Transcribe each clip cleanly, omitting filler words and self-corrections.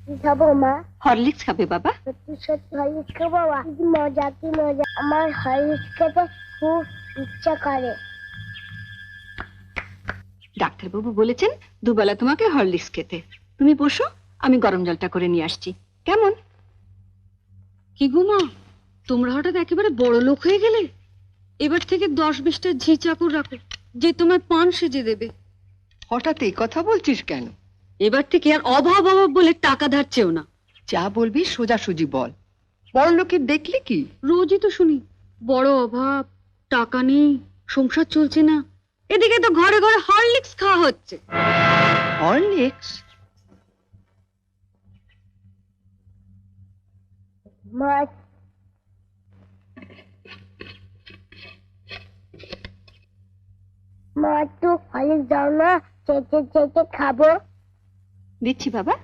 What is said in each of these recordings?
কি খাবো মা? হরলিক্স খাবে বাবা? সত্যি সত্যি হরলিক্স খাবো বাবা? কি মজা কি মজা! আমার হরলিক্স খেতে খুব ইচ্ছা করে। ডাক্তারবাবু বলেছেন দুবেলা তোমাকে হরলিক্স খেতে। তুমি বসো, আমি গরম জলটা করে নিয়ে আসছি। কেমন? কি গো মা, তোমরা হঠাৎ একেবারে বড় লোক হয়ে গেলে? এবার থেকে 10-20টা ঝি চাকর রাখো, যে তোমায় পান সেজে দেবে। হঠাৎ এই কথা বলছিস কেন? এবার থেকে আর অভাব অভাব বলে টাকা ধার চেও না। যা বলবি সোজাসুজি বল। বড় লোকের দেখলি কি? রোজই তো শুনি বড় অভাব, টাকা নেই, সংসার চলছে না। এদিকে তো ঘরে ঘরে হরলিক্স খাওয়া হচ্ছে। হরলিক্স? মা মা একটু হরলিক্স দাও না, চেটে চেটে খাবো। দিচ্ছি বাবা।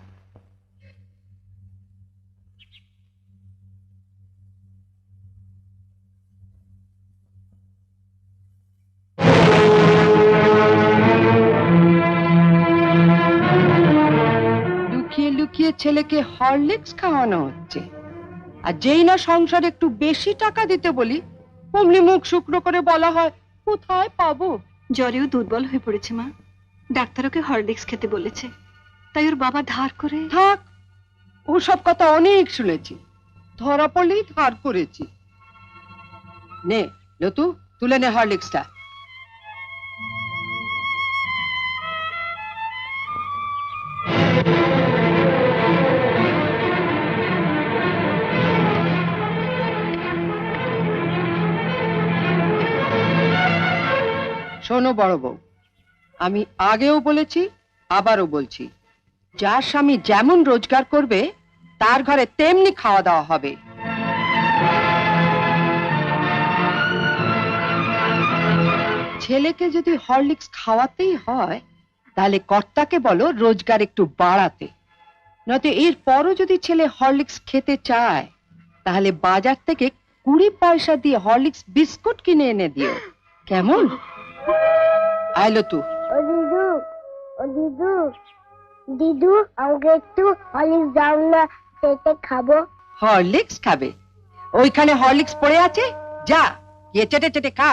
লুকিয়ে লুকিয়ে ছেলেকে হরলিক্স খাওয়ানো হচ্ছে, আর যেই না সংসারে একটু বেশি টাকা দিতে বলি অমনি মুখ শুকনো করে বলা হয় কোথায় পাবো। জ্বরেও দুর্বল হয়ে পড়েছে মা। ডাক্তার ওকে হরলিক্স খেতে বলেছে, তাই ওর বাবা ধার করে। থাক, ওসব কথা অনেক শুনেছি। ধরা পড়লেই ধার করেছি। নে লতু, তুলে নে হরলিক্সটা। শোনো বড় বউ, আমি আগেও বলেছি আবারও বলছি, যার স্বামী যেমন রোজগার করবে তার ঘরে তেমনি খাওয়া দাওয়া হবে। ছেলেকে যদি হরলিক্স খাওয়াতেই হয় তাহলে কর্তাকে বলো রোজগার একটু বাড়াতে। নয়তো এর পরও যদি ছেলে হরলিক্স খেতে চায় তাহলে বাজার থেকে 20 পয়সা দিয়ে হরলিক্স বিস্কুট কিনে এনে দিও, কেমন? আইলো তু। ও দিদু, ও দিদু, দিদু আমাকে একটু হরলিক্স দাও না, চেটে খাবো। হরলিক্স খাবে? ওইখানে হরলিক্স পড়ে আছে, যা গিয়ে চেটে চেটে খা।